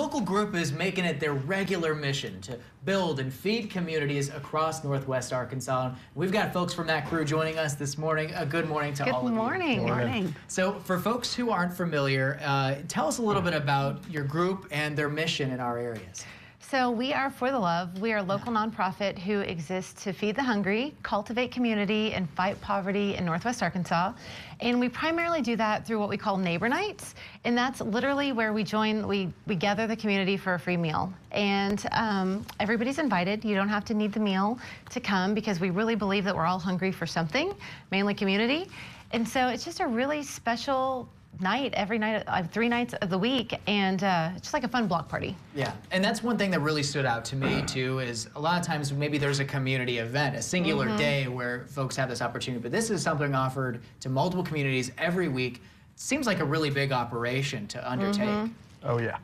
local group is making it their regular mission to build and feed communities across Northwest Arkansas. We've got folks from that crew joining us this morning. Good morning to all of you. Good morning. So for folks who aren't familiar, tell us a little bit about your group and their mission in our areas. So we are For the Love. We are a local nonprofit who exists to feed the hungry, cultivate community, and fight poverty in Northwest Arkansas. And we primarily do that through what we call neighbor nights. And that's literally where we gather the community for a free meal. And everybody's invited. You don't have to need the meal to come because we really believe that we're all hungry for something, mainly community. And so it's just a really special night, every night, 3 nights of the week, and just like a fun block party. Yeah, and that's one thing that really stood out to me too, is a lot of times maybe there's a community event, a singular day where folks have this opportunity, but this is something offered to multiple communities every week. Seems like a really big operation to undertake. Oh yeah.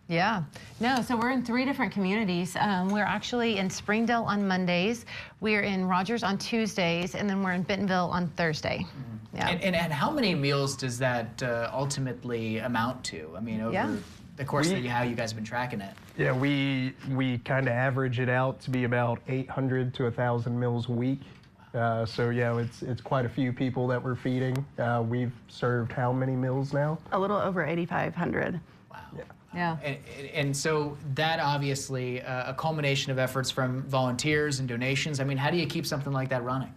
Yeah. No, so we're in 3 different communities. We're actually in Springdale on Mondays, we're in Rogers on Tuesdays, and then we're in Bentonville on Thursday. Yeah. And how many meals does that ultimately amount to? I mean, over the course of how you guys have been tracking it. Yeah, we kind of average it out to be about 800 to 1,000 meals a week. So yeah, it's quite a few people that we're feeding. We've served how many meals now? A little over 8,500. Wow. Yeah. And so that obviously a culmination of efforts from volunteers and donations. I mean, how do you keep something like that running?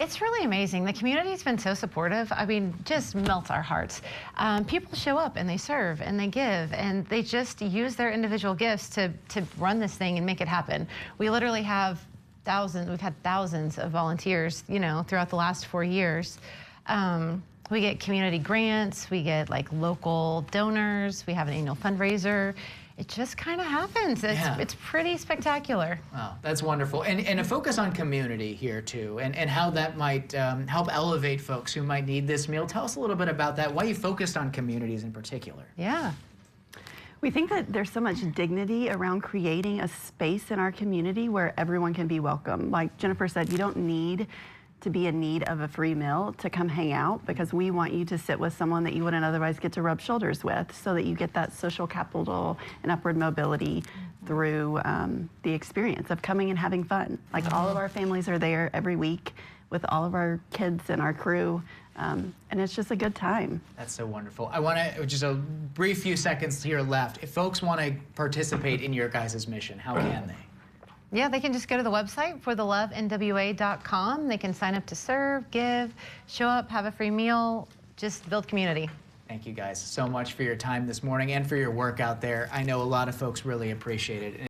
It's really amazing. The community's been so supportive. I mean, just melts our hearts. People show up and they serve and they give and they just use their individual gifts to run this thing and make it happen. We literally have we've had thousands of volunteers, you know, throughout the last 4 years. We get community grants, we get like local donors, we have an annual fundraiser. It just kind of happens. It's pretty spectacular. Wow, that's wonderful. And a focus on community here too, and how that might help elevate folks who might need this meal. Tell us a little bit about that, why you focused on communities in particular. Yeah. We think that there's so much dignity around creating a space in our community where everyone can be welcome. Like Jennifer said, you don't need to be in need of a free meal to come hang out, because we want you to sit with someone that you wouldn't otherwise get to rub shoulders with, so that you get that social capital and upward mobility through the experience of coming and having fun. Like all of our families are there every week with all of our kids and our crew, and it's just a good time. That's so wonderful. I want to, just a brief few seconds here left. If folks want to participate in your guys' mission, how can they? Yeah, they can just go to the website, forthelovenwa.com. They can sign up to serve, give, show up, have a free meal, just build community. Thank you guys so much for your time this morning and for your work out there. I know a lot of folks really appreciate it.